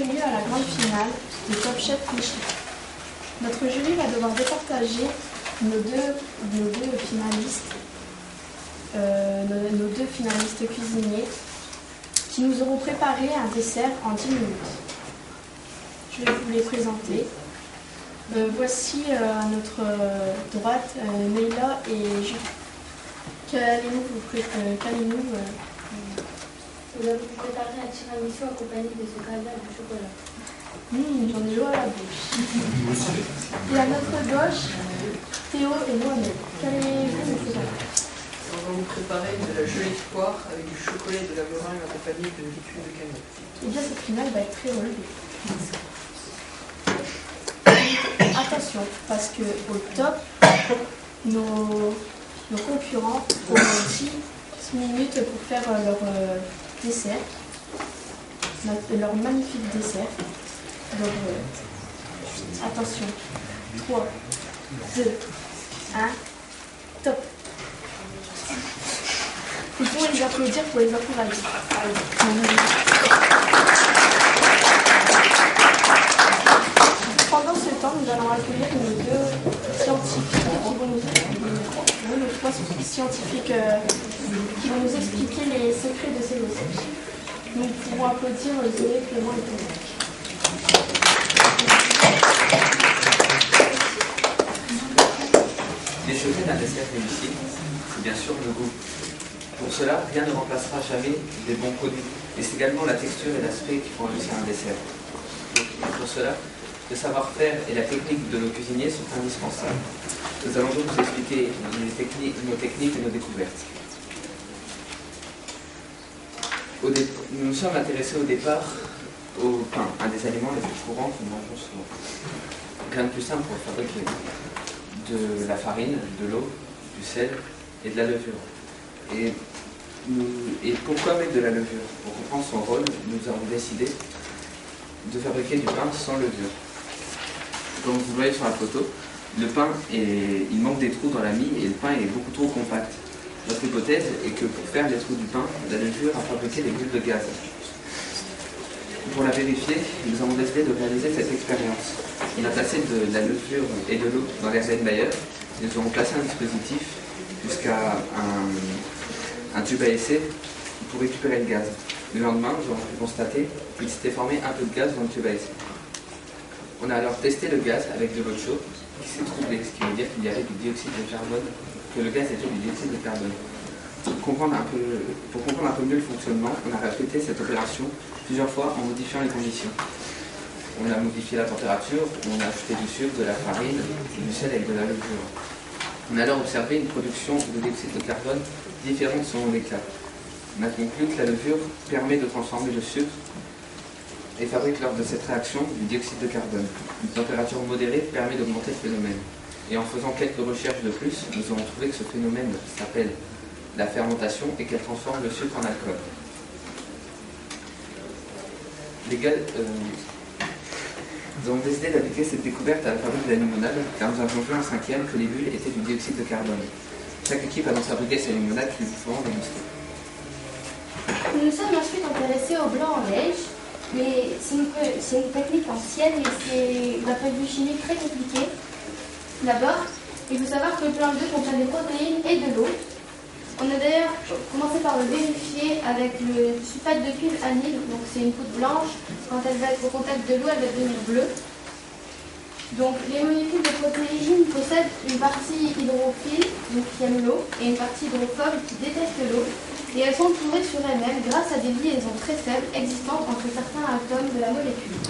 bienvenue à la grande finale du Top Chef Michelin. Notre jury va devoir départager nos deux finalistes cuisiniers qui nous auront préparé un dessert en 10 minutes. Je vais vous les présenter. Voici à notre droite Neila et Julie. Qu'allez-nous Nous avons préparé un tiramisu accompagné de ce caviar de chocolat. J'en ai l'eau à la bouche. Et à notre gauche, Théo et Mohamed. Qu'allez-vous nous présenter? On va vous préparer de la gelée de poire avec du chocolat et de la meringue accompagnée de liquide de cannelle. Eh bien, cette finale va être très relevée. Attention, parce que au top, nos concurrents auront 10 minutes pour faire leur dessert, leur magnifique dessert. Donc, attention, 3, 2, 1, top. Vous pouvez les applaudir pour les encourager. Pendant ce temps, nous allons accueillir nos deux scientifiques qui vont nous expliquer les secrets de ces recettes. Nous pouvons applaudir Zoé, Clément et Thomas. Les secrets d'un dessert réussi, c'est bien sûr le goût. Pour cela, rien ne remplacera jamais des bons produits. Et c'est également la texture et l'aspect qui font réussir un dessert. Donc, pour cela, le savoir-faire et la technique de nos cuisiniers sont indispensables. Nous allons donc vous expliquer nos techniques et nos découvertes. Nous nous sommes intéressés au départ au pain, un des aliments les plus courants que nous mangeons souvent. Rien de plus simple pour fabriquer de la farine, de l'eau, du sel et de la levure. Et pourquoi mettre de la levure? Pour comprendre son rôle, nous avons décidé de fabriquer du pain sans levure. Comme vous le voyez sur la photo, le pain il manque des trous dans la mie et le pain est beaucoup trop compact. Notre hypothèse est que pour faire les trous du pain, la levure a fabriqué des bulles de gaz. Pour la vérifier, nous avons décidé de réaliser cette expérience. On a placé de la levure et de l'eau dans l'air Bayer. Nous avons placé un dispositif jusqu'à un tube à essai pour récupérer le gaz. Le lendemain, nous avons pu constater qu'il s'était formé un peu de gaz dans le tube à essai. On a alors testé le gaz avec de l'eau chaude qui s'est troublé, ce qui veut dire qu'il y avait du dioxyde de carbone, que le gaz était du dioxyde de carbone. Pour comprendre un peu mieux le fonctionnement, on a répété cette opération plusieurs fois en modifiant les conditions. On a modifié la température, on a ajouté du sucre, de la farine, du sel avec de la levure. On a alors observé une production de dioxyde de carbone différente selon les cas. On a conclu que la levure permet de transformer le sucre et fabrique lors de cette réaction du dioxyde de carbone. Une température modérée permet d'augmenter le phénomène. Et en faisant quelques recherches de plus, nous avons trouvé que ce phénomène s'appelle la fermentation et qu'elle transforme le sucre en alcool. Nous avons décidé d'appliquer cette découverte à la fabrique de la limonade car nous avons vu en cinquième que les bulles étaient du dioxyde de carbone. Chaque équipe a donc fabriqué sa limonade qui vous feront déguster. Nous nous sommes ensuite intéressés au blanc en neige, mais c'est une technique ancienne et d'un point de vue chimique très compliqué. D'abord, il faut savoir que le blanc d'œuf contient des protéines et de l'eau. On a d'ailleurs commencé par le vérifier avec le sulfate de cuivre anhydre, donc c'est une poudre blanche. Quand elle va être au contact de l'eau, elle va devenir bleue. Donc les molécules de protéines possèdent une partie hydrophile, donc qui aime l'eau, et une partie hydrophobe qui déteste l'eau. Et elles sont tournées sur elles-mêmes grâce à des liaisons très faibles existantes entre certains atomes de la molécule.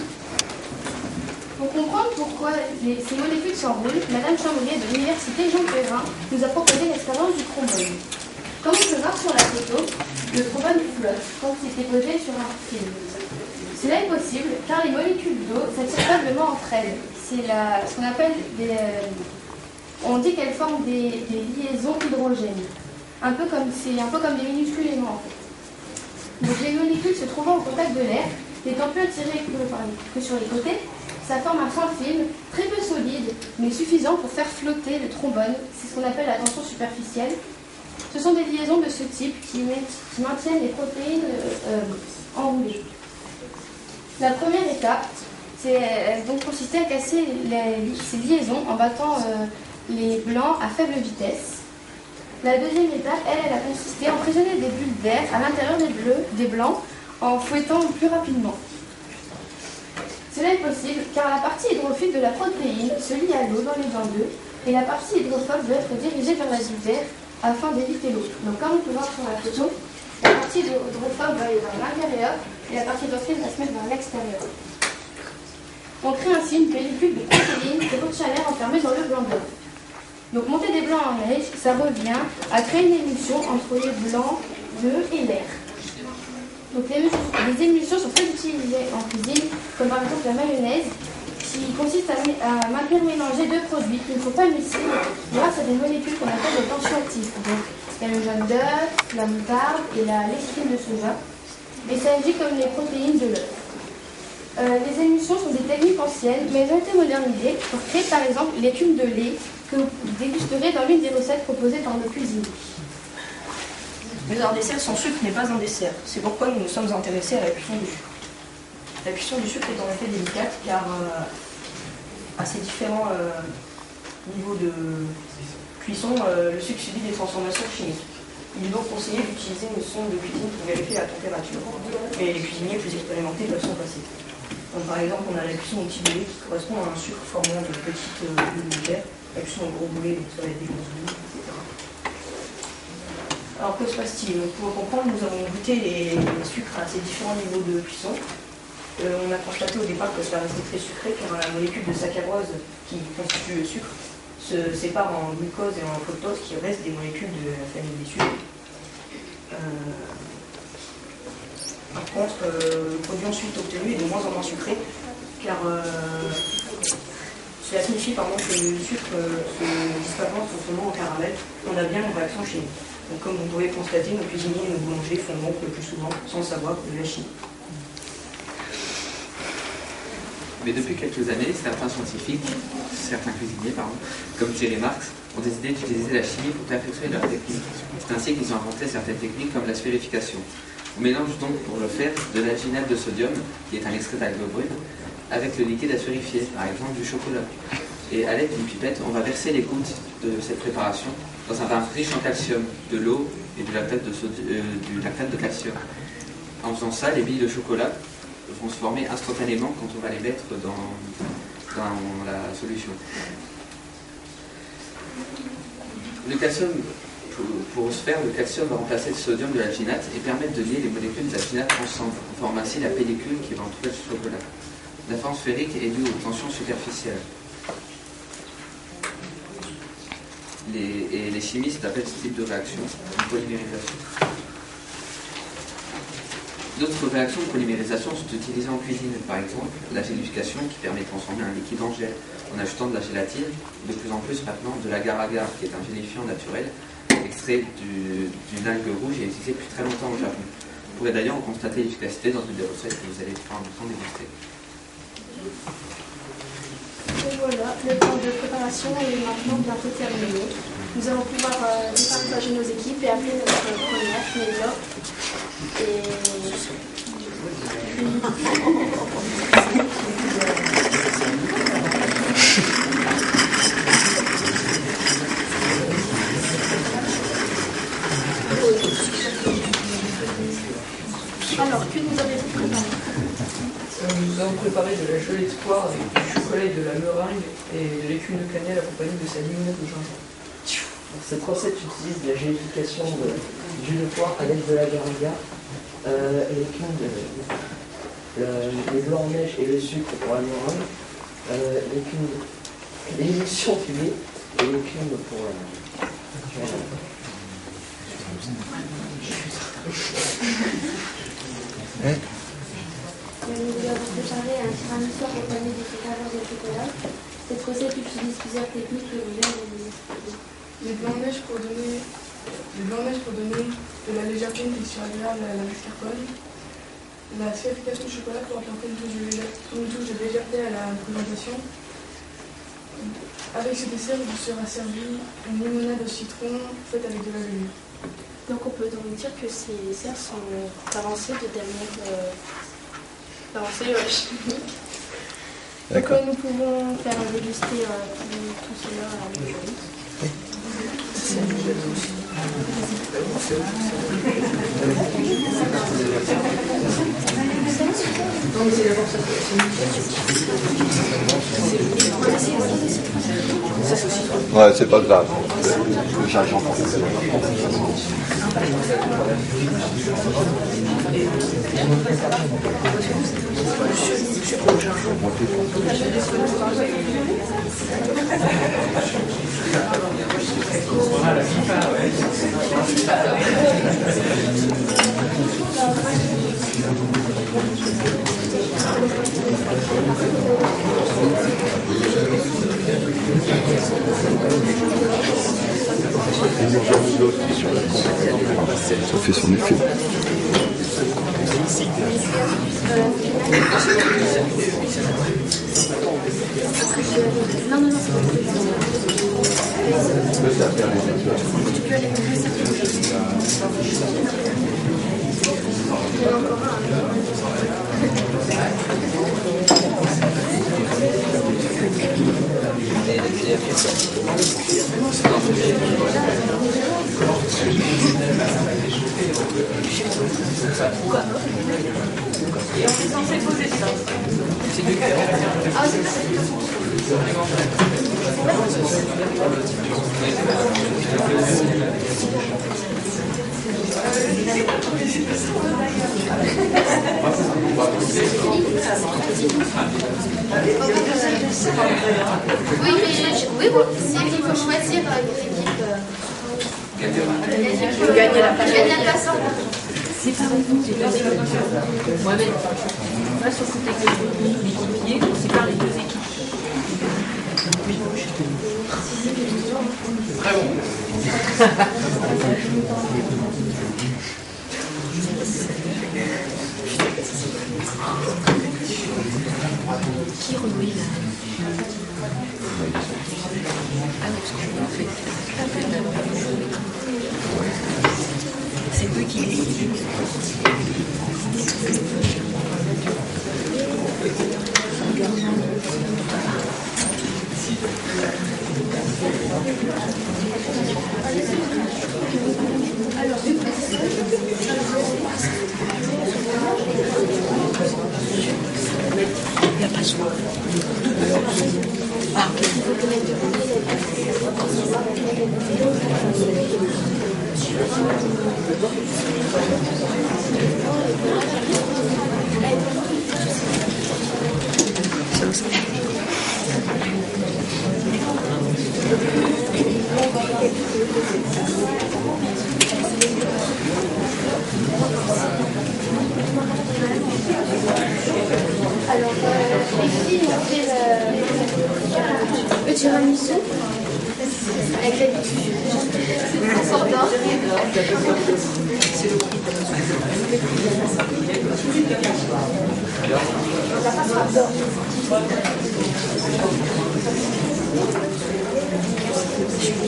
Pour comprendre pourquoi ces molécules s'enroulent, Madame Chambrier de l'Université Jean Perrin nous a proposé l'expérience du trombone. Comme on peut voir sur la photo, le trombone flotte quand il est posé sur un film. Cela est possible car les molécules d'eau s'attirent faiblement entre elles. C'est ce qu'on appelle on dit qu'elles forment des liaisons hydrogènes. C'est un peu comme des minuscules aimants en fait. Donc les molécules se trouvant au contact de l'air, n'étant plus attirées que sur les côtés, ça forme un sans-film très peu solide, mais suffisant pour faire flotter le trombone. C'est ce qu'on appelle la tension superficielle. Ce sont des liaisons de ce type qui maintiennent les protéines enroulées. La première étape, c'est donc consistait à casser ces liaisons en battant les blancs à faible vitesse. La deuxième étape, elle a consisté à emprisonner des bulles d'air à l'intérieur des blancs en fouettant plus rapidement. Cela est possible car la partie hydrophile de la protéine se lie à l'eau dans les blancs d'œufs et la partie hydrophobe doit être dirigée vers la bulle d'air afin d'éviter l'eau. Donc comme on peut voir sur la photo, la partie hydrophobe va aller vers l'intérieur et la partie hydrophile va se mettre vers l'extérieur. On crée ainsi une pellicule de protéines et d'eau de chaleur enfermée dans le blanc d'œuf. Donc monter des blancs en neige, ça revient à créer une émulsion entre les blancs d'œufs et l'air. Donc les émulsions sont très utilisées en cuisine, comme par exemple la mayonnaise, qui consiste à maintenir mélanger deux produits qui ne sont pas miscibles grâce à des molécules qu'on appelle des tensioactifs. Donc il y a le jaune d'œuf, la moutarde et la lécithine de soja. Et ça agit comme les protéines de l'œuf. Les émulsions sont des techniques anciennes, mais elles ont été modernisées pour créer par exemple l'écume de lait que vous dégusterez dans l'une des recettes proposées par nos cuisiniers. Mais un dessert sans sucre n'est pas un dessert. C'est pourquoi nous nous sommes intéressés à la cuisson du sucre. La cuisson du sucre est en effet délicate car à ces différents niveaux de cuisson, le sucre subit des transformations chimiques. Il est donc conseillé d'utiliser une sonde de cuisine pour vérifier la température. Mais les cuisiniers plus expérimentés peuvent s'en passer. Donc, par exemple, on a la cuisson au petit boulet qui correspond à un sucre formant de petites bulles de terre. La cuisson au gros boulet, donc ça va être des grosses bulles, etc. Alors que se passe-t-il? Pour comprendre, nous avons goûté les sucres à ces différents niveaux de cuisson. On a constaté au départ que ça restait très sucré car la molécule de saccharose qui constitue le sucre se sépare en glucose et en fructose qui restent des molécules de la famille des sucres. Par contre, le produit ensuite obtenu est de moins en moins sucré car cela signifie que le sucre se disparaît totalement en caramel. On a bien une réaction chimique. Donc, comme vous pouvez constater, nos cuisiniers et nos boulangers font donc le plus souvent, sans le savoir, de la chimie. Mais depuis quelques années, certains cuisiniers, comme Thierry Marx, ont décidé d'utiliser la chimie pour perfectionner leur technique. C'est ainsi qu'ils ont inventé certaines techniques comme la sphérification. On mélange donc pour le faire de l'alginate de sodium, qui est un extrait d'algue brune, avec le liquide à sphérifier, par exemple du chocolat. Et à l'aide d'une pipette, on va verser les gouttes de cette préparation dans un bain riche en calcium, de l'eau et du lactate de calcium. En faisant ça, les billes de chocolat vont se former instantanément quand on va les mettre dans la solution. Le calcium, pour ce faire, le calcium va remplacer le sodium de l'alginate et permettre de lier les molécules d'alginate ensemble. On forme ainsi la pellicule qui va entourer le chocolat. La forme sphérique est due aux tensions superficielles. Les chimistes appellent ce type de réaction une polymérisation. D'autres réactions de polymérisation sont utilisées en cuisine, par exemple la gélification qui permet de transformer un liquide en gel en ajoutant de la gélatine, de plus en plus maintenant de l'agar-agar qui est un gélifiant naturel extrait d'une algue rouge et utilisé depuis très longtemps au Japon. Vous pourrez d'ailleurs en constater l'efficacité dans une des recettes que vous allez prendre le temps de déguster. Et voilà, le temps de préparation est maintenant bientôt terminé. Nous allons pouvoir départager nos équipes et appeler notre première, Nélia. Alors, que nous avez-vous préparé? Nous avons préparé de la gelée de poire avec du chocolat et de la meringue et de l'écume de cannelle accompagnée de sa limonade de gingembre. Cette recette utilise la gélification de jus de poire avec de l'agar-agar, l'écume, les blancs en neige et le sucre pour la meringue, l'émulsion du lait et l'écume pour la Nous avons préparé un tiramisu accompagné de saveurs de chocolat. Cette recette utilise plusieurs techniques que vous allez vous expliquer. Les blancs de neige pour donner de la légèreté et sur agréable à la mascarpone. La sphérification du chocolat pour apporter une touche de légèreté à la présentation. Avec ce dessert, vous sera servi une limonade au citron faite avec de la levure. Donc on peut donc dire que ces desserts sont avancés de dernière l'enseignement chimique. Donc D'accord. nous pouvons faire déguster tout cela à la maison. Ouais, c'est pas grave. Le charge encore. Ça fait son effet. Oui, mais c'est qu'il faut choisir une équipe. Gagner la place. Gagner la place. Ouais, mais là, sur le côté équipier, on sépare les deux équipes. Très bon. Qui renouille là? Ah non, parce qu'on fait. C'est eux qui il n'y a pas soin. Ah, ok. Alors, ici, on fait le tiramisu avec la fondant.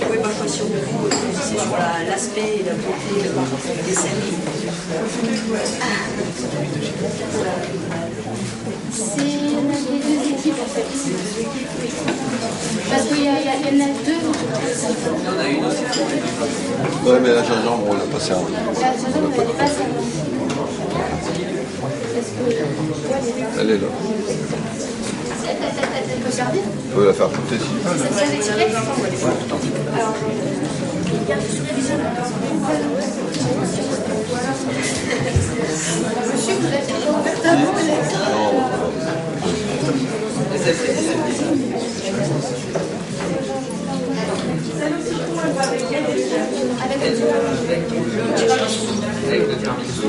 Oui, parfois si on veut, c'est sur l'aspect et la beauté des scènes. C'est les deux équipes en fait. Parce qu'il y en a deux. Ouais, mais la gingembre, on l'a passé en. La gingembre, elle n'est pas ça. Elle est là. Elle peut servir. On peut la faire goûter si. Ça se fait tirer. Alors, monsieur, vous êtes Avec le tiramisu,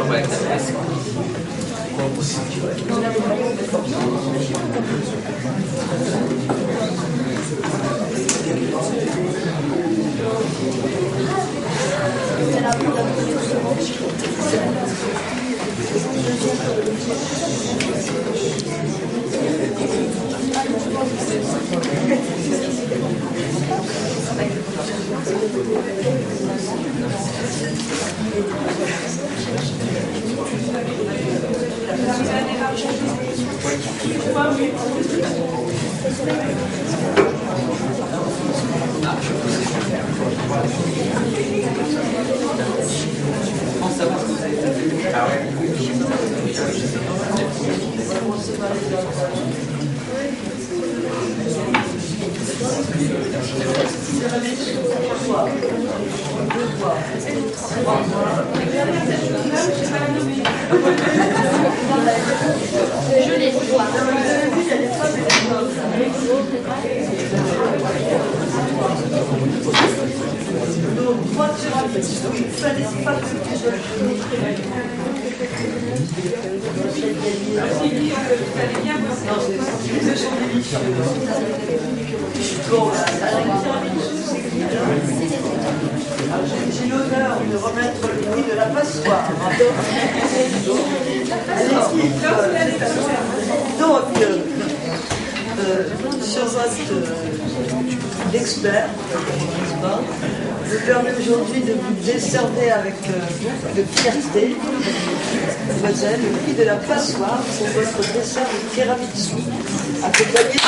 avec la presse. la Je les vois. J'ai l'honneur de remettre le prix de la passoire. Donc, chers hôtes d'experts, je me permets aujourd'hui de vous décerner avec de fierté, mademoiselle, le prix de la passoire pour votre dessert de tiramisu, accompagné de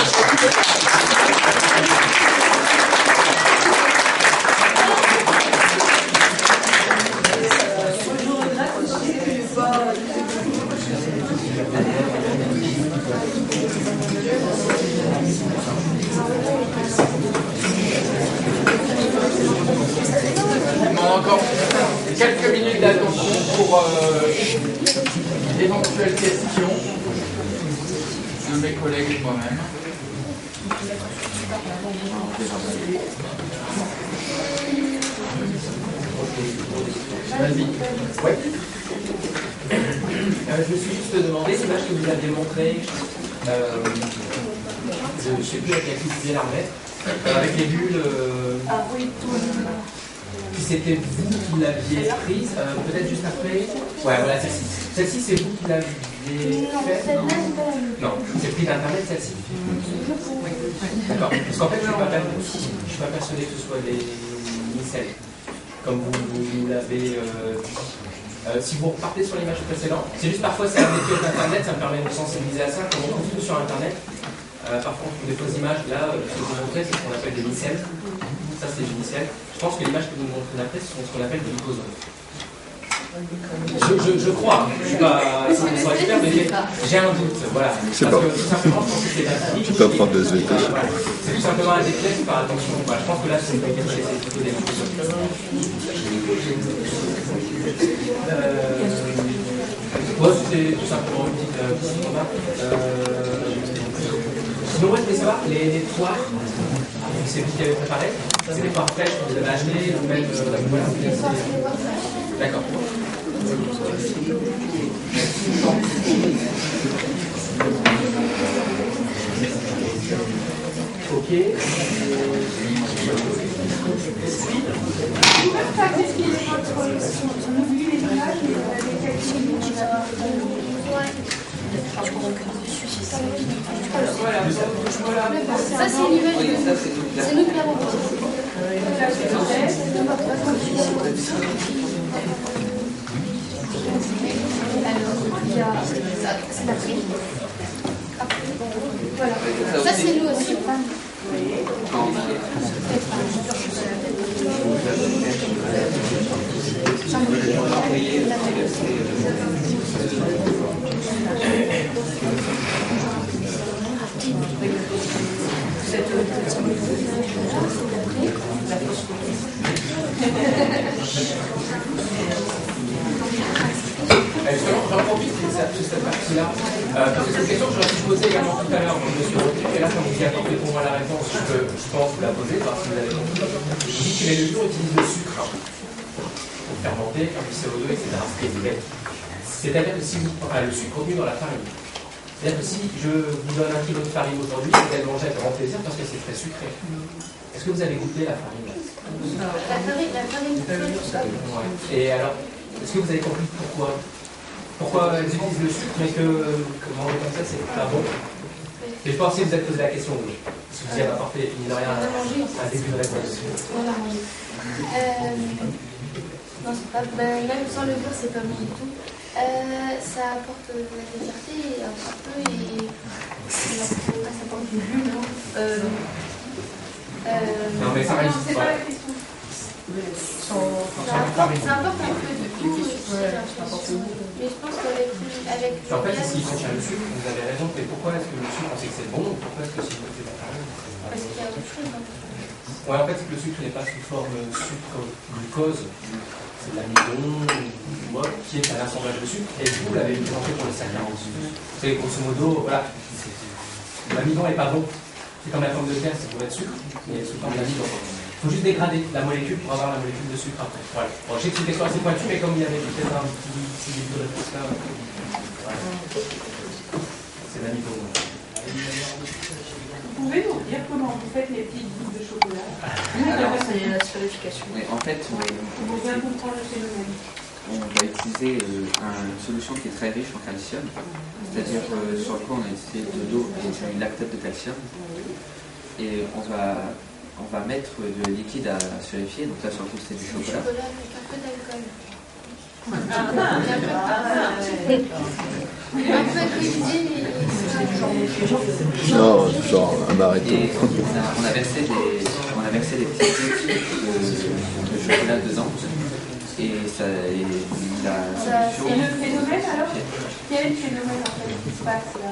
encore quelques minutes d'attention pour d'éventuelles questions de mes collègues et moi-même. Vas-y. Oui. Je me suis juste demandé l'image que vous aviez montrée, je ne sais plus avec qui vous la remettre, avec les bulles. Ah oui, Si c'était vous qui l'aviez prise, peut-être juste après. Ouais, voilà, celle-ci. Celle-ci, c'est vous qui l'aviez faite? Non, c'est pris d'Internet, celle-ci. D'accord. Parce qu'en fait, je ne suis pas persuadé que ce soit des micelles, comme vous l'avez dit. Si vous repartez sur l'image précédente, c'est juste parfois c'est un métier d'Internet, ça me permet de sensibiliser à ça, comme on trouve tout sur Internet. Parfois, on trouve des fausses images. Là, ce que vous montrez, c'est ce qu'on appelle des micelles. Ça, c'est des micelles. Je pense que l'image que vous montrez d'après, ce sont ce qu'on appelle des liposomes. Je crois, je ne suis pas 100% expert, mais j'ai un doute. Voilà. Parce que tout simplement, je pense que c'est la technique. Tu peux prendre des SVT. C'est tout simplement un déclin, par attention. Voilà, je pense que là, c'est plutôt des liposomes. Moi, c'était tout simplement une petite remarque. Sinon, moi, je voulais savoir, les poires, c'est vous qui avez préparé, c'est des poires fraîches que vous avez achetées, vous-même, voilà. D'accord. Ok. Ça, c'est l'image. C'est nous qui l'avons fait. Alors, il y a. C'est la prix. Voilà. Ça, c'est nous aussi. J'en profite de cette partie-là, parce que c'est une question que j'aurais pu poser également tout à l'heure, donc je me suis retenu, et là, comme vous y attendez pour moi la réponse, je pense vous la poser, parce que vous avez compris. Je dis que les légumes utilisent le sucre pour fermenter, faire du CO2, etc. C'est-à-dire que si vous le sucre contenu dans la farine, c'est-à-dire que si je vous donne 1 kilo de farine aujourd'hui, vous allez le manger avec grand plaisir parce que c'est très sucré. Est-ce que vous avez goûté la farine? La farine. Ouais. Et alors, est-ce que vous avez compris pourquoi elles utilisent le sucre, mais que manger comme ça, c'est pas bon? Et je pense que vous avez posé la question, oui. Parce que vous y avez apporté, il n'y a rien, un début de réponse. On l'a mangé. Non, c'est pas. Même sans le beurre, c'est pas bon du tout. Ça apporte de la légèreté un peu et Non, mais ça va. C'est pas la question. Ça importe un peu du coup aussi, mais je pense qu'avec En fait, c'est ce qui contient le sucre. Vous avez raison. Mais pourquoi est-ce que le sucre, on sait que c'est bon? Pourquoi est-ce que c'est pas bon? parce qu'il y a autre chose. Ouais, en fait, le sucre n'est pas sous forme sucre glucose. C'est de l'amidon qui est un assemblage de sucre. Et vous l'avez présenté pour les saccharoses. C'est grosso modo, voilà. L'amidon n'est pas bon. C'est comme la forme de terre, c'est pour être sucre, mais sous forme d'amidon. Il faut juste dégrader la molécule pour avoir la molécule de sucre après. Voilà. Bon, je sais que c'est une question assez pointue, mais comme il y avait peut-être un petit début de réponse là, voilà. C'est l'amidon. Vous pouvez nous dire comment vous faites les petites boules de chocolat? Alors, c'est la sphérification. Mais en fait, On bien comprendre le phénomène. on va utiliser une solution qui est très riche en calcium, c'est-à-dire sur le coup on a essayé de l'eau et du lactate de calcium, et on va mettre de liquide à sphérifier, donc là sur le coup c'est du chocolat. Chocolat avec un peu d'alcool. Un peu de cuisine et Non, genre un amaretto. Et on a versé des petites gouttes de chocolat dedans, et ça Et le phénomène alors? Quel est le phénomène en fait qui se passe là?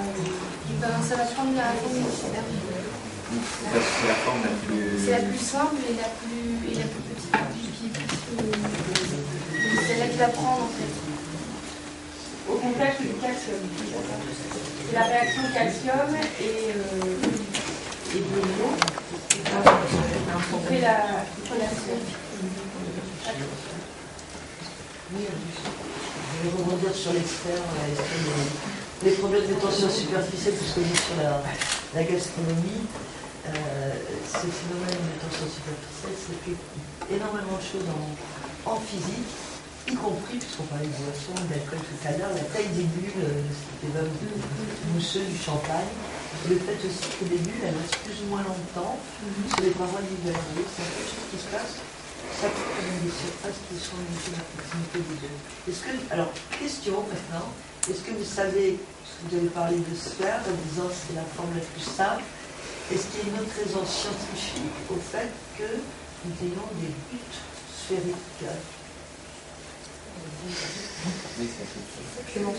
ça va prendre la forme c'est la forme la plus... C'est la plus simple et la plus petite. C'est là qu'il va prendre en fait. Au contact du calcium. C'est la réaction calcium et de l'eau qui fait la relation. Je vais rebondir sur l'expert, les problèmes de tension superficielle, puisque on est sur la gastronomie. Ce phénomène de tension superficielle, ça fait énormément de choses en physique, y compris, puisqu'on parlait de boisson, d'alcool tout à l'heure, la taille des bulles, des vins mousseux, du champagne, et le fait aussi que les bulles, elles restent plus ou moins longtemps sur les parois du verre. C'est un peu de choses qui se passe. Ça peut être des surfaces qui sont limitées à la proximité des deux. Alors, question maintenant, est-ce que vous savez, parce que vous avez parlé de sphère, en disant que c'est la forme la plus simple, est-ce qu'il y a une autre raison scientifique au fait que nous ayons des buts sphériques? Oui, c'est ça. C'est bon.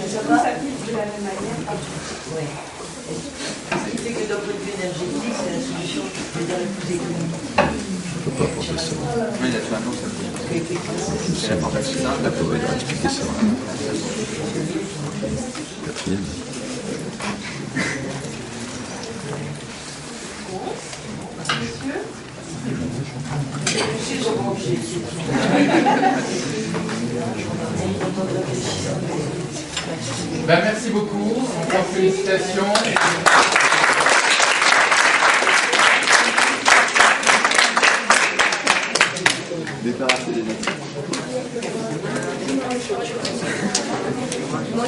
Ça s'applique de la même manière. Oui. Ce qui fait que d'un point de vue énergétique, c'est la solution la plus économique. Oui, naturellement, c'est la forme la plus simple, la plus Quatrième. Ben, merci beaucoup, encore félicitations. Débarrasser les lettres. Moi,